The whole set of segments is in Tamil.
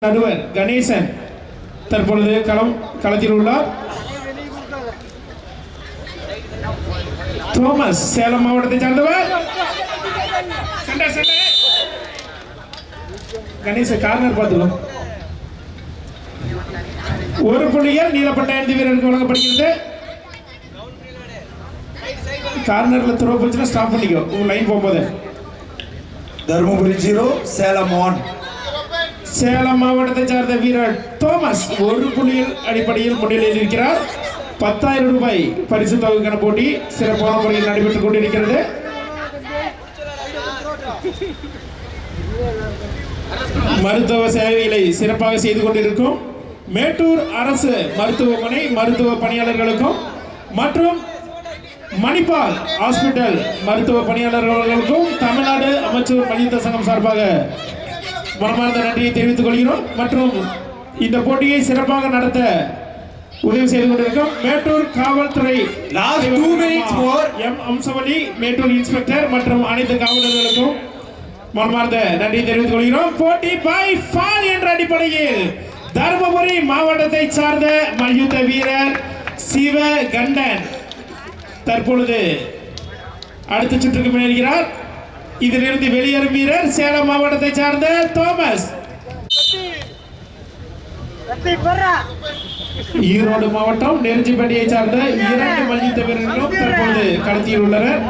நடுவர் கணேசன் தற்பொழுது களத்தில் உள்ளார். தோமஸ் சேலம் மாவட்டத்தை சார்ந்தவர். கணேசன் கார்னர் பார்த்துக்கோ. ஒரு புள்ளியில் நீலப்பட்ட 5 வீரருக்கு வழங்கப்படுகிறது. கார்னர்ல த்ரோ போச்சுன்னா ஸ்டாப் பண்ணிக்கோ உங்க லைன் போகும்போது. தர்மபுரி 0 சேலம் 1. சேலம் மாவட்டத்தை சார்ந்த வீரர் தோமஸ் ஒரு புள்ளியில் அடிப்படையில் முன்னிலையில் இருக்கிறார். 10,000 ரூபாய் பரிசு தொகைக்கான போட்டி சிறப்பான முறையில் நடைபெற்றுக் கொண்டிருக்கிறது. மருத்துவ சேவைகளை சிறப்பாக செய்து கொண்டிருக்கும் மேட்டூர் அரசு மருத்துவமனை மருத்துவ பணியாளர்களுக்கும் மற்றும் மணிப்பால் ஹாஸ்பிட்டல் மருத்துவ பணியாளர்களுக்கும் தமிழ்நாடு அமைச்சர் மல்யுத்த சங்கம் சார்பாக மனமார்ந்த நன்றியை தெரிவித்துக் கொள்கிறோம். மற்றும் இந்த போட்டியை சிறப்பாக நடத்த உதவி செய்து கொண்டிருக்கும் மேட்டூர் காவல்துறை எம் அம்சவலி மேட்டூர் இன்ஸ்பெக்டர் மற்றும் அனைத்து காவலர்களுக்கும் மனமார்ந்த நன்றியை தெரிவித்துக் கொள்கிறோம். போட்டி பை ஃபால் என்ற அடிப்படையில் தர்மபுரி மாவட்டத்தை சார்ந்த மல்யுத்த வீரர் சிவகண்டன் தற்பொழுது அடுத்த சுற்றுக்கு முன்னேறுகிறார். இதிலிருந்து வெளியேறும் வீரர் சேலம் மாவட்டத்தை சார்ந்த தோமஸ். ஈரோடு மாவட்டம் நெருஞ்சிப்பட்டியை சார்ந்த 2 மல்யுத்த வீரர்களும் தற்போது களத்தில் உள்ளனர்.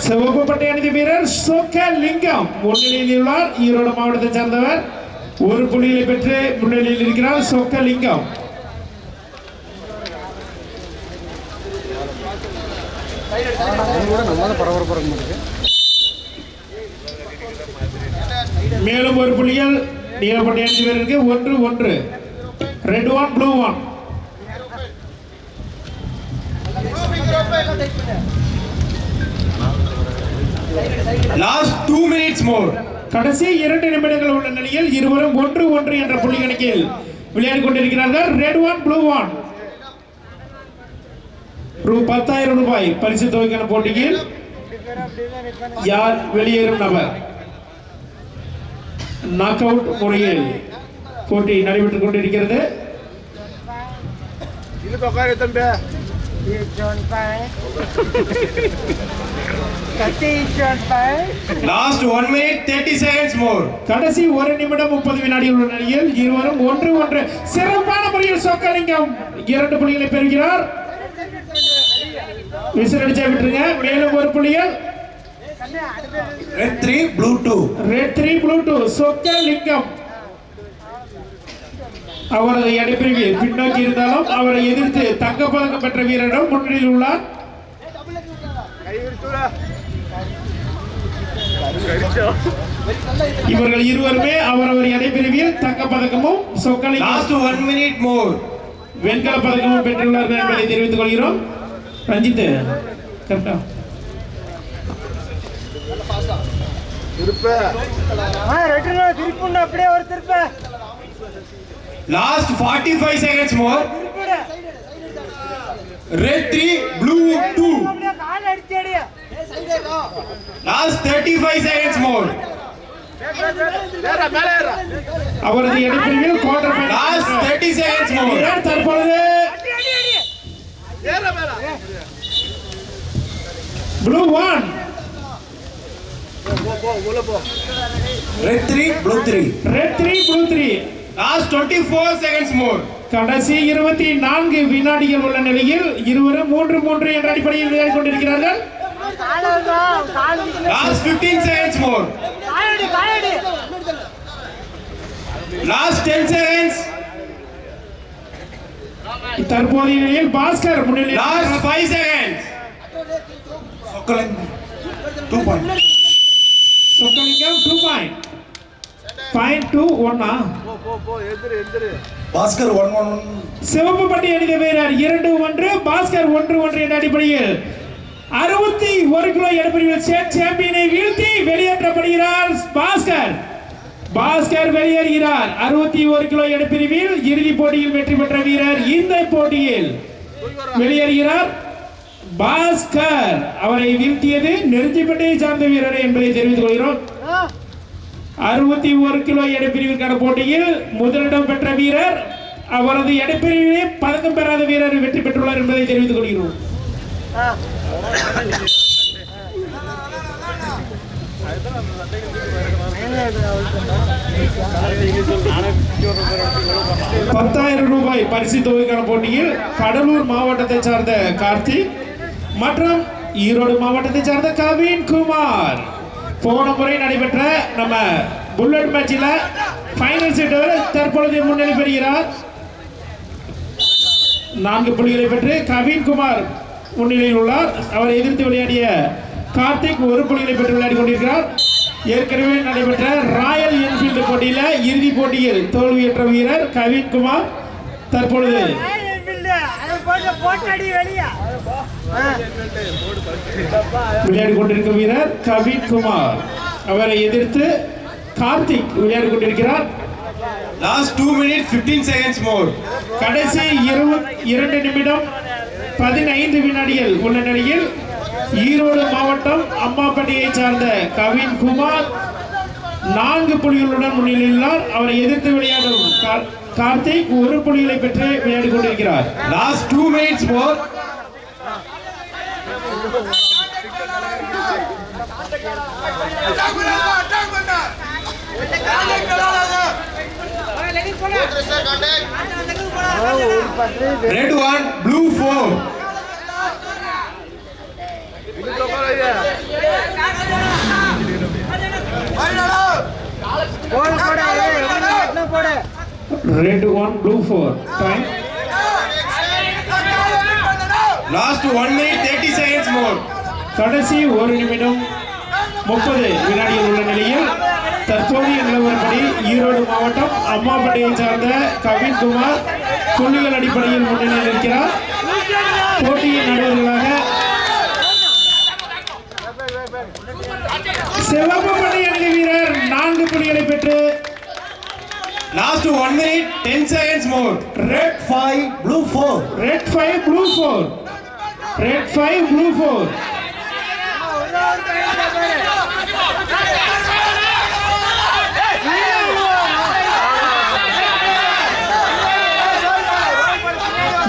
சிவப்பு பட்டை அணிந்த வீரர் சொக்கலிங்கம் முன்னிலையில் உள்ளார். ஈரோடு மாவட்டத்தை சார்ந்தவர் ஒரு புள்ளியை பெற்று முன்னிலையில் இருக்கிறார் சொக்கலிங்கம். மேலும் ஒரு புள்ளிகள் நீலப்பட்டை அணிந்த வீரருக்கு 1-1. Red 1 blue 1. Last 2 minutes more. கடைசி 2 நிமிடங்கள் உள்ள நிலையில் இருவரும் 1-1 என்ற புள்ளி கணக்கில் விளையாடி கொண்டிருக்கிறார்கள். Red 1 blue 1. 10,000 ரூபாய் பரிசு தொகைக்கான போட்டியில் யார் வெளியேறும் நபர் நாக் அவுட் முறையில் போட்டி நடைபெற்றுக் கொண்டிருக்கிறது. Last 1 minute 30 seconds more. கடைசி 1 நிமிடம் 30 வினாடிகள் உள்ள நிலையில் இருவரும் 1-1 சிறப்பான முறையில் சொக்கலிங்கம் 2 புள்ளிகளை பெறுகிறார். விசில் அடிச்சா விட்டுருங்க. மேலும் ஒரு புள்ளிகள் Red 3 blue 2. Red 3 blue 2 Chockalingam அவரது எடைப்பிரிவில் பின்னோக்கி இருந்தாலும் அவரை எதிர்த்து தங்கப்பதக்கம் பெற்ற வீரரிடம் முன்னிலையில் உள்ளார். இவர்கள் இருவருமே அவரவர் எடைப்பிரிவில் தங்கப்பதக்கமும் சொக்கலிங்கம் Last 1 minute more. வெண்கல பதக்கமும் பெற்றுள்ளார்கள் என்பதை தெரிவித்துக் கொள்கிறோம். ரஞ்சித் கரெக்டா Last 45 seconds more. Red 3 blue 2. Last 35 seconds more. அவரது எடைப்பிரிவில் quarter final. Last 30 seconds more. தற்பொழுது blue 1 Red 3 blue 3. Red 3 blue 3. Last 24 seconds more. கடைசி 24 வினாடிகள் உள்ள நிலையில் இருவரும் 3-3 என்ற அடிப்படையில் விளையாடி கொண்டிருக்கிறார்கள். Last 15 seconds more. Last 10 seconds. தற்போதைய நிலையில் பாஸ்கர் முன்னிலையில். Last 5 seconds. Sokalingam 2 point. Chockalingam 2 point. 0.2 1 Bhaskar 1-1. சிவப்பு பட்டி அணிந்த வீரர் 2-1, பாஸ்கர் 1-1 என்ற அடிப்படையில் 61 கிலோ எடைப்பிரிவில் ஸ்டேட் சாம்பியனை வீழ்த்தி வெளியேற்றப்படுகிறார் பாஸ்கர். பாஸ்கர் வெளியேறுகிறார். 61 கிலோ எடைப்பிரிவில் இறுதிப் போட்டியில் வெற்றி பெற்ற வீரர் இந்த போட்டியில் வெளியேறுகிறார் பாஸ்கர். அவரை வீழ்த்தியது நெருஞ்சிப்பட்டியை சார்ந்த வீரர் என்பதை தெரிவித்துக் கொள்கிறோம். 61 கிலோ எடைப்பிரிவிற்கான போட்டியில் முதலிடம் பெற்ற வீரர் அவரது எடைப்பிரிவிலே பதக்கம் பெறாத வீரர் வெற்றி பெற்றுள்ளார் என்பதை தெரிவித்துக் கொள்கிறோம். ₹10,000 பரிசு தொகைக்கான போட்டியில் கடலூர் மாவட்டத்தை சார்ந்த கார்த்திக் மற்றும் ஈரோடு மாவட்டத்தை சார்ந்த கவின் குமார் போன முறை நடைபெற்ற நம்ம புல்லட் மேட்சில் ஃபைனல் செட்டவர் தற்பொழுது முன்னிலை பெறுகிறார். 4 புள்ளிகளை பெற்று கவின் குமார் முன்னிலையில் உள்ளார். அவரை எதிர்த்து விளையாடிய கார்த்திக் 1 புள்ளிகளை பெற்று விளையாடி கொண்டிருக்கிறார். ஏற்கனவே நடைபெற்ற ராயல் என்ஃபீல்டு போட்டியில் இறுதி போட்டியில் தோல்வியற்ற வீரர் கவின் குமார் தற்பொழுது விளையாடி கொண்டிருக்கும் வீரர் கவின் குமார். அவரை எதிர்த்து கார்த்திக் விளையாடி கொண்டிருக்கிறார். Last 2 minutes 15 seconds more. கடைசி 2 நிமிடம் 15 வினாடிகள் உள்ள நிலையில் ஈரோடு மாவட்டம் அம்மாப்பட்டியை சார்ந்த கவின் குமார் 4 புள்ளிகளுடன் முன்னிலையிலார். அவரை எதிர்த்து விளையாடும் கார்த்திக் 1 புள்ளிகளை பெற்று விளையாடி கொண்டிருக்கிறார். Last 2 minutes more. Red 1, blue 4. Red 1, blue 4. Time. Last 1 minute 30 seconds more. கடைசி 1 நிமிடம் 30 வினாடிகள் உள்ள நிலையில் தற்போதைய நிலவரப்படி ஈரோடு மாவட்டம் அம்மாப்பட்டியை சார்ந்த கவின் குமார் புள்ளிகள் அடிப்படையில் முன்னிலையில் இருக்கிறார். போட்டியின் நடுவர்களாக சிவப்பு பட்டி அணிந்த வீரர் 4 புள்ளிகளை பெற்று Last 1 minute 10 seconds more. Red 5, blue 4. Red 5, blue 4. Red 5, blue 4.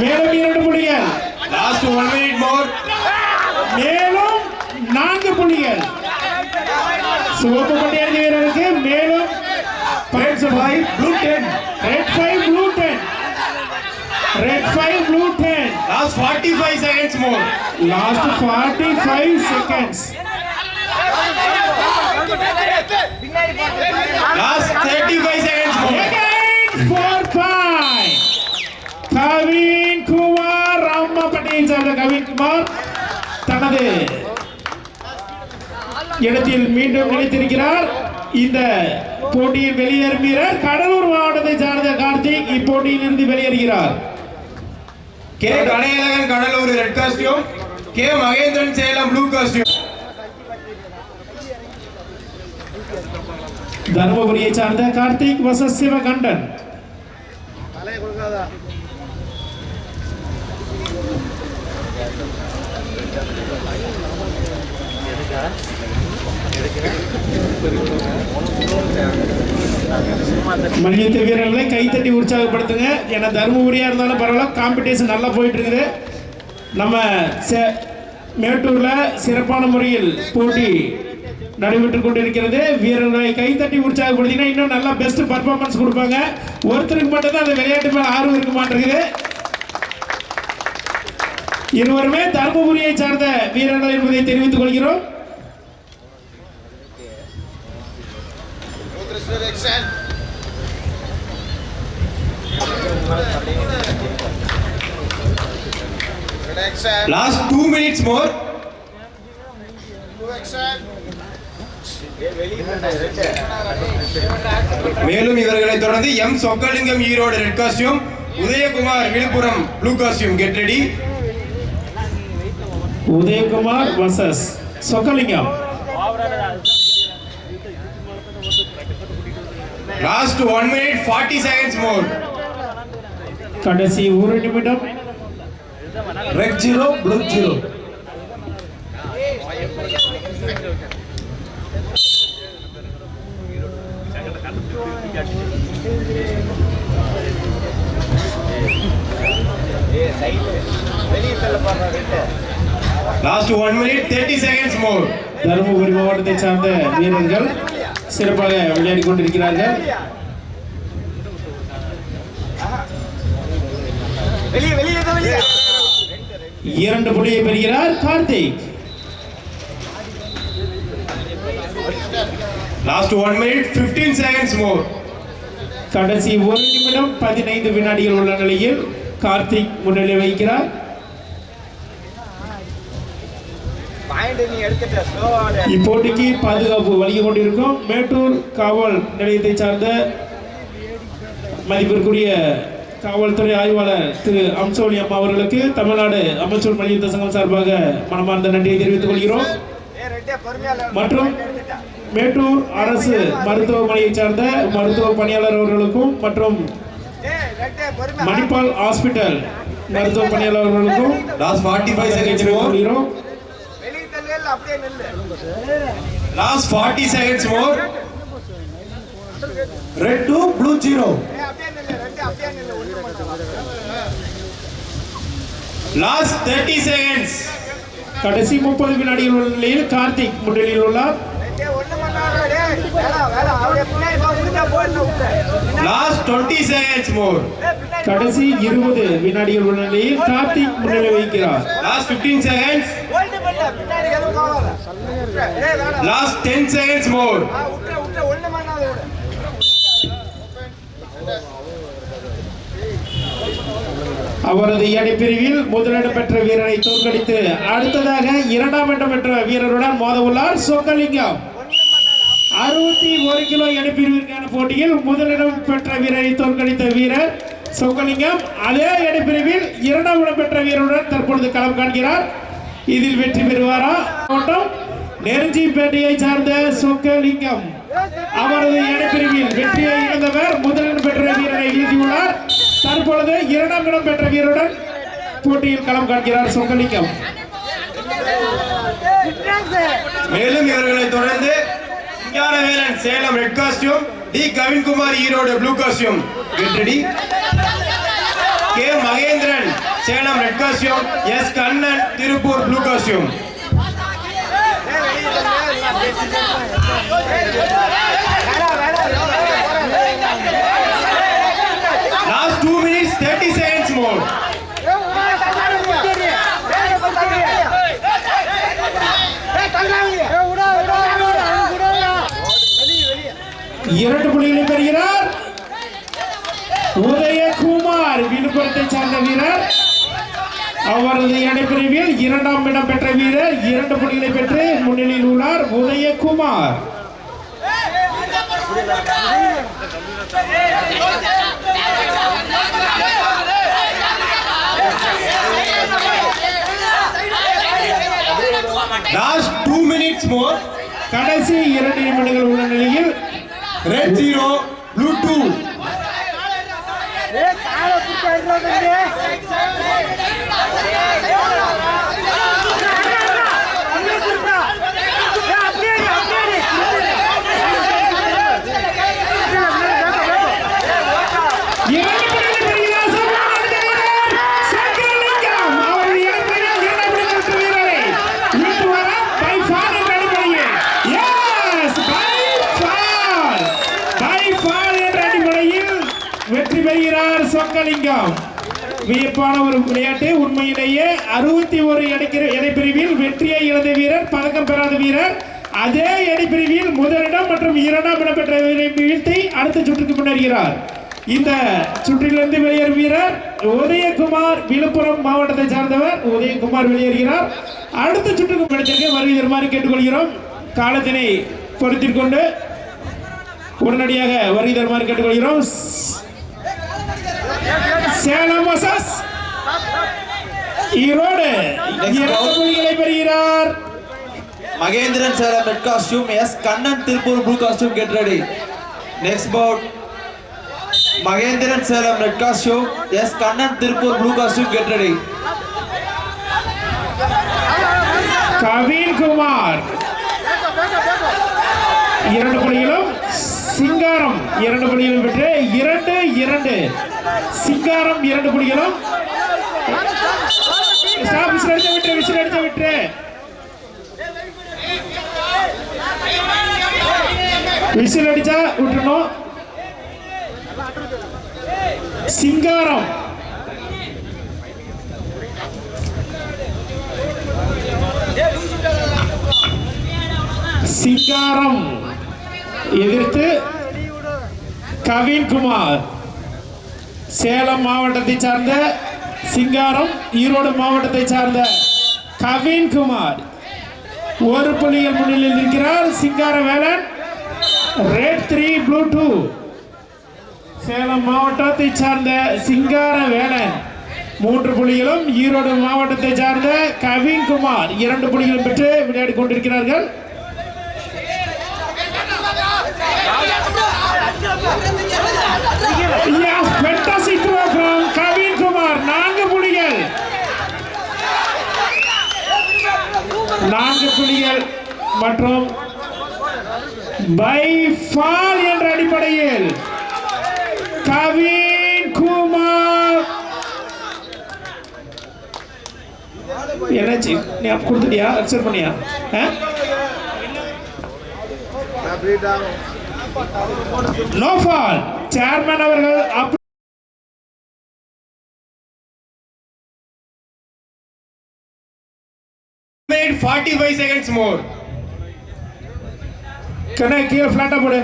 மேலும் 2 புள்ளிகள். Last 1 minute more. மேலும் 4 புள்ளிகள். சிவப்பு பட்டி அணிந்த வீரருக்கு மேலும் Red 5, blue 10. Red 5, blue 10. Red 5, blue 10. Last 45 seconds more. Last 45 seconds. Last 35 seconds more. Again for 5. Kavin Kumar அம்மாப்பட்டியை சார்ந்த கவின் குமார் தனது இடத்தில் மீண்டும் நிலைத்திருக்கிறார். இந்த போட்டியில் வெளியேறும் வீரர் கடலூர் மாவட்டத்தை சார்ந்த கார்த்திக் இப்போட்டியில் இருந்து வெளியேறுகிறார். K. Kanayalagan Kadalur red costume. K. Mahendran Salem blue costume. தர்மபுரியை சார்ந்த கார்த்திக் வர்சஸ் சிவகண்டன். மல்யுத்த வீரர்களை கைத்தட்டி உற்சாகப்படுத்துங்க. ஏன்னா தர்மபுரியா இருந்தாலும் பரவாயில்ல, காம்படிஷன் நல்லா போயிட்டு இருக்குது. நம்ம மேட்டூர்ல சிறப்பான முறையில் போட்டி நடைபெற்றுக் கொண்டிருக்கிறது. வீரர்களை கைத்தட்டி உற்சாகப்படுத்தினா இன்னும் நல்லா பெஸ்ட் பர்ஃபார்மன்ஸ் கொடுப்பாங்க. ஒருத்தருக்கு மட்டும் தான் அந்த விளையாட்டு மேல ஆர்வம் இருக்க மாட்டேங்குது. இருவருமே தர்மபுரியை சார்ந்த வீரர்கள் என்பதை தெரிவித்துக் கொள்கிறோம். Last 2 minutes more. மேலும் இவர்களை தொடர்ந்து M Chockalingam Erode red costume, Udhayakumar Villupuram blue costume. Get ready. Udhayakumar versus Chockalingam. Last 1 minute 40 seconds more. கடைசி 1 நிமிடம். Red 0, blue 0. Last 1 minute 30 seconds more. Dharmapuri மாவட்டத்தை சார்ந்த வீரர்கள் சிறப்பாக விளையாடி கொண்டிருக்கிறார்கள். இரண்டு புள்ளியை பெறுகிறார் Karthik. Last 1 minute 15 seconds more. கடைசி 1 நிமிடம் 15 வினாடிகள் உள்ள நிலையில் கார்த்திக் முன்னிலை வகிக்கிறார். இப்போட்டிக்கு பாதுகாப்பு வழங்கி கொண்டிருக்கும் மேட்டூர் காவல் நிலையத்தை சார்ந்த மதிப்பிற்குரிய காவல்துறை ஆய்வாளர் திரு அம்சோலி அம்மா அவர்களுக்கு தமிழ்நாடு அமைச்சர் மல்யுத்த சங்கம் சார்பாக மனமார்ந்த நன்றியை தெரிவித்துக் கொள்கிறோம். மற்றும் மேட்டூர் அரசு மருத்துவமனையை சார்ந்த மருத்துவ பணியாளர் அவர்களுக்கும் மற்றும் மணிப்பால் ஹாஸ்பிட்டல் மருத்துவ பணியாளர் அவர்களுக்கும் Last 45 seconds more. Last 40 seconds more. Red 2, blue 0. Last 30 seconds. கடைசி 30 வினாடிகள் உள்ள நிலையில் கார்த்திக் முன்னிலையில் உள்ளார். Last 20 seconds more. கடைசி 20 வினாடிகள் உள்ள நிலையில் கார்த்திக் முன்னிலை வகிக்கிறார். Last 15 seconds. Last 10 seconds more. அவரது எடைப்பிரிவில் முதலிடம் பெற்ற வீரரை தோற்கடித்து அடுத்ததாக இரண்டாம் இடம் பெற்ற வீரருடன் மோத உள்ளார் சொக்கலிங்கம். 61 கிலோ எடைப்பிரிவிற்கான போட்டியில் முதலிடம் பெற்ற வீரரை தோற்கடித்த வீரர் சொக்கலிங்கம். அதே எடைப்பிரிவில் இரண்டாம் இடம் பெற்ற வீரருடன் தற்பொழுது களம் காண்கிறார். இதில் வெற்றி பெறுவாரா? நெருஞ்சிப்பேட்டையை சார்ந்த சொக்கலிங்கம் அவரது எடைப்பிரிவில் வெற்றியை இழந்தவர் முதலிடம் பெற்ற வீரரை வீழ்த்தியுள்ளார். தற்பொழுது இரண்டாம் இடம் பெற்ற வீரருடன் போட்டியில் களம் காண்கிறார் சொக்கலிங்கம். மேலும் இவர்களை தொடர்ந்து Singaravelan Salem red costume, T Kavinkumar Erode blue costume. Get ready. K Mahendran Salem red costume, S Kannan Tiruppur blue costume. Last 2 minutes 30 seconds more. இரண்டு புள்ளிகளை பெறுகிறார் உதயகுமார் விழுப்புரத்தை சார்ந்த வீரர். அவரது எடைப்பிரிவில் இரண்டாம் இடம் பெற்ற வீரர் 2 புள்ளிகளை பெற்று முன்னிலையில் உள்ளார் உதயகுமார். Last 2 minutes more. கடைசி 2 நிமிடங்கள் உள்ள நிலையில் Red 0, blue 2. வெற்றி பெறுகிறார் சொக்கலிங்கம். வியப்பான ஒரு விளையாட்டு. உண்மையிலேயே 61 எடைப்பிரிவில் வெற்றியை இழந்த வீரர், பதக்கம் பெறாத வீரர். அதே எடைப்பிரிவில் முதலிடம் மற்றும் இரண்டாம் இடம் பெற்ற வீரரை வீழ்த்தி அடுத்த சுற்றுக்கு முன்னேறுகிறார். இந்த சுற்றிலிருந்து வெளியேறும் வீரர் உதயகுமார், விழுப்புரம் மாவட்டத்தை சார்ந்தவர். உதயகுமார் வெளியேறுகிறார். அடுத்த சுற்றுக்கு கிடைத்திருக்க வருகை தருமாறு கேட்டுக்கொள்கிறோம். காலத்தினை பொறுத்திக் கொண்டு உடனடியாக வருகை தருமாறு கேட்டுக்கொள்கிறோம். சேலம் வர்சஸ் ஈரோடு 2 புள்ளிகளை பெறுகிறார். Magendran Salam red costume, yes. Kannan Tirupur blue costume, get ready. Next bout. Magendran Salam red costume, yes. Kannan Tirupur blue costume, get ready. Kavin Kumar 2 புள்ளிகளும் சிங்காரம் 2 புள்ளிகளும் பெற்று 2-2. சிங்காரம் 2 புள்ளிகளும். விசில் அடித்த விட்டு விசில் அடிச்சா விட்டுணும். சிங்காரம் சிங்காரம் எதிர்த்து கவின்குமார். சேலம் மாவட்டத்தை சார்ந்த சிங்காரம், ஈரோடு மாவட்டத்தை சார்ந்த கவின்குமார் 1 புள்ளிகள் முன்னிலையில் இருக்கிறார். சிங்கார வேலன் ரெட் 3 ப்ளூ 2. சேலம் மாவட்டத்தை சார்ந்த சிங்கார வேலன் 3 புள்ளிகளும், ஈரோடு மாவட்டத்தை சார்ந்த கவின்குமார் 2 புள்ளிகளும் பெற்று விளையாடி கொண்டிருக்கிறார்கள். கவின்குமார் 4 புள்ளிகள். 4 புள்ளிகள் மற்றும் பை ஃபால் என்ற அடிப்படையில் கவின்குமார் என்னாச்சு? நீ கொடுத்துட்டியா? அக்செப்ட் பண்ணியா? No fall. சேர்மன் அவர்கள் 45 seconds more. கண்ணே கீழே ஃபிளாட்டா போடு.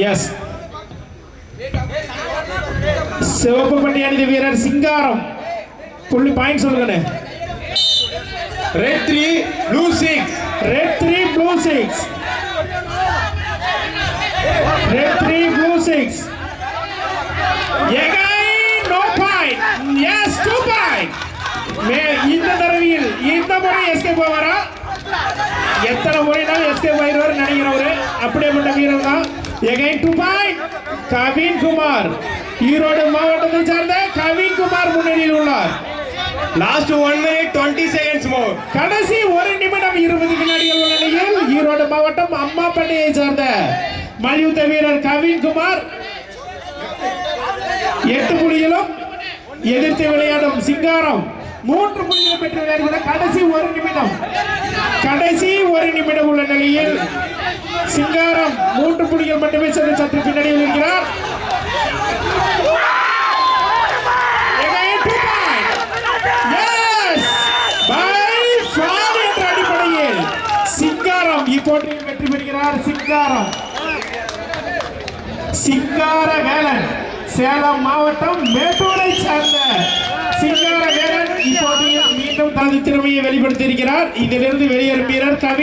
எஸ். சிவப்பு பட்டி அணிந்த வீரர் சிங்காரம் புள்ளி பாயிண்ட் சொல்லுங்க. Red 3 blue 6. Red 3 blue 6. Red 3 blue 6. Again no point. Yes, 2 point. இந்த தடவையில் இந்த முறை எஸ்கேப் ஆவாரா? எத்தனை முறைனாலும் எஸ்கேப் ஆயிடுவார் நினைக்கிறவரு. அப்படியேப்பட்ட வீரர் தான். Again 2 point. கவின்குமார், ஈரோடு மாவட்டத்தை சார்ந்த கவின்குமார் முன்னணியில் உள்ளார். Last 1 minute 20 seconds more. கடைசி 1 நிமிடம் 20 வினாடிகள் உள்ள நிலையில் ஈரோடு மாவட்டம் அம்மாப்பேட்டையை சார்ந்த மல்யுத்த வீரர் கவின்குமார் 8 புள்ளிகளும், எதிர்த்து விளையாடும் சிங்காரம் 3 புள்ளிகள் பெற்று விளையாடுகிற கடைசி 1 நிமிடம். கடைசி 1 நிமிடம் உள்ள நிலையில் சிங்காரம் 3 புள்ளிகள் மட்டுமே சென்று சற்று பின்னணியில் இருக்கிறார். அடிப்படையில் சிங்காரம் இப்போட்டியில் வெற்றி பெறுகிறார். சிங்காரம் சிங்கார வேலன், சேலம் மாவட்டம் மேட்டூரை சார்ந்த சிங்கார வேலன் இப்போட்டியில் மீண்டும் தனது திறமையை வெளிப்படுத்தி இருக்கிறார். இதிலிருந்து வெளியேறும் வீரர் கவி